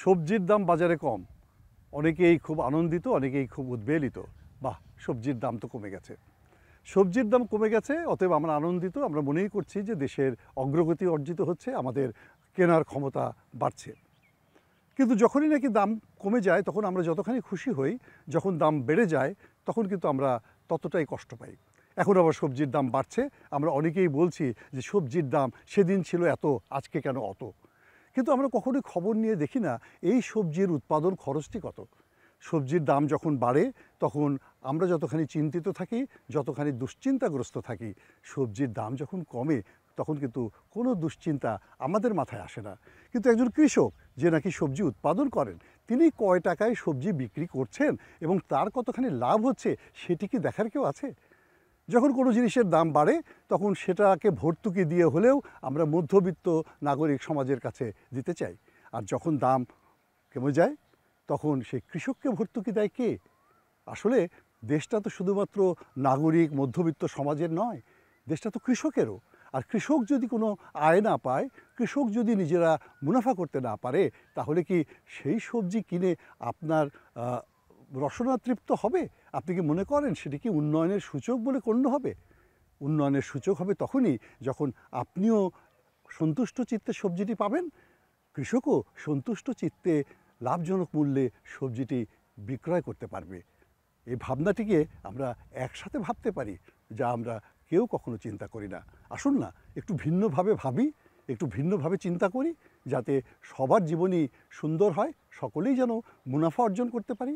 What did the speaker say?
সবজির দাম বাজারে কম, অনেকেই খুব আনন্দিত, অনেকেই খুব উদ্বেলিত। বাহ, সবজির দাম তো কমে গেছে। সবজির দাম কমে গেছে, অতএব আমরা আনন্দিত। আমরা মনেই করছি যে দেশের অগ্রগতি অর্জিত হচ্ছে, আমাদের কেনার ক্ষমতা বাড়ছে। কিন্তু যখনই নাকি দাম কমে যায় তখন আমরা যতখানি খুশি হই, যখন দাম বেড়ে যায় তখন কিন্তু আমরা ততটাই কষ্ট পাই। এখন আবার সবজির দাম বাড়ছে, আমরা অনেকেই বলছি যে সবজির দাম সেদিন ছিল এত, আজকে কেন অত। কিন্তু আমরা কখনোই খবর নিয়ে দেখি না এই সবজির উৎপাদন খরচটি কত। সবজির দাম যখন বাড়ে তখন আমরা যতখানি চিন্তিত থাকি, যতখানি দুশ্চিন্তাগ্রস্ত থাকি, সবজির দাম যখন কমে তখন কিন্তু কোনো দুশ্চিন্তা আমাদের মাথায় আসে না। কিন্তু একজন কৃষক যে নাকি সবজি উৎপাদন করেন, তিনি কয় টাকায় সবজি বিক্রি করছেন এবং তার কতখানি লাভ হচ্ছে সেটি কি দেখার কেউ আছে? যখন কোনো জিনিসের দাম বাড়ে তখন সেটাকে ভর্তুকি দিয়ে হলেও আমরা মধ্যবিত্ত নাগরিক সমাজের কাছে দিতে চাই। আর যখন দাম কমে যায় তখন সেই কৃষককে ভর্তুকি দেয় কে? আসলে দেশটা তো শুধুমাত্র নাগরিক মধ্যবিত্ত সমাজের নয়, দেশটা তো কৃষকেরও। আর কৃষক যদি কোনো আয় না পায়, কৃষক যদি নিজেরা মুনাফা করতে না পারে, তাহলে কি সেই সবজি কিনে আপনার রসনা তৃপ্ত হবে? আপনি কি মনে করেন সেটি কি উন্নয়নের সূচক বলে গণ্য হবে? উন্নয়নের সূচক হবে তখনই যখন আপনিও সন্তুষ্ট চিত্তে সবজিটি পাবেন, কৃষকও সন্তুষ্ট চিত্তে লাভজনক মূল্যে সবজিটি বিক্রয় করতে পারবে। এই ভাবনাটিকে আমরা একসাথে ভাবতে পারি, যা আমরা কেউ কখনো চিন্তা করি না। আসুন না একটু ভিন্নভাবে ভাবি, একটু ভিন্নভাবে চিন্তা করি, যাতে সবার জীবনই সুন্দর হয়, সকলেই যেন মুনাফা অর্জন করতে পারি।